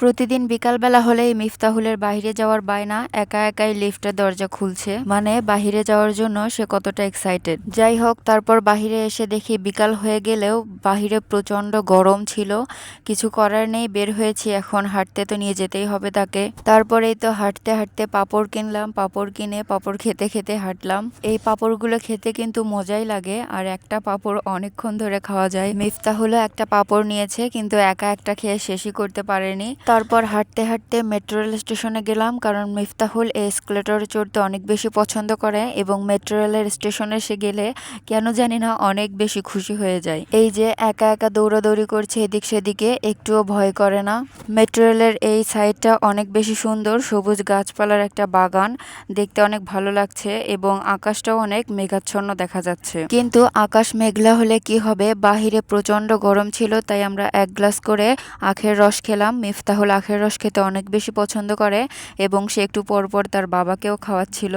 প্রতিদিন বিকালবেলা হলেই মিফতাহুলের বাইরে যাওয়ার বায়না, একা একাই লিফটের দরজা খুলছে। মানে বাহিরে যাওয়ার জন্য সে কতটা এক্সাইটেড। যাই হোক, তারপর বাহিরে এসে দেখি বিকাল হয়ে গেলেও বাহিরে প্রচন্ড গরম ছিল। কিছু করার নেই, বের হয়েছি, এখন হাঁটতে তো নিয়ে যেতেই হবে তাকে। তারপরেই তো হাঁটতে হাঁটতে পাঁপড় কিনলাম, পাঁপড় কিনে পাঁপড় খেতে খেতে হাঁটলাম। এই পাঁপড়গুলো খেতে কিন্তু মজাই লাগে, আর একটা পাঁপড় অনেকক্ষণ ধরে খাওয়া যায়। মিফতাহুলও একটা পাঁপড় নিয়েছে, কিন্তু একা একটা খেয়ে শেষই করতে পারেনি। তারপর হাঁটতে হাঁটতে মেট্রো রেল স্টেশনে গেলাম, কারণ মিফতাহুল এই এসকেলেটরে চড়তে অনেক বেশি পছন্দ করে এবং মেট্রো রেলের স্টেশনে এসে গেলে কেন জানি না অনেক বেশি খুশি হয়ে যায়। এই যে একা একা দৌড়াদৌড়ি করছে এদিক সেদিকে, একটুও ভয় করে না। মেট্রো রেলের এই সাইডটা অনেক বেশি সুন্দর, সবুজ গাছপালার একটা বাগান, দেখতে অনেক ভালো লাগছে এবং আকাশটাও অনেক মেঘাচ্ছন্ন দেখা যাচ্ছে। কিন্তু আকাশ মেঘলা হলে কি হবে, বাহিরে প্রচন্ড গরম ছিল, তাই আমরা 1 গ্লাস করে আখের রস খেলাম। মিফতাহুল আখের রস খেতে অনেক বেশি পছন্দ করে এবং সে একটু পর পর তার বাবাকেও খাওয়াচ্ছিল।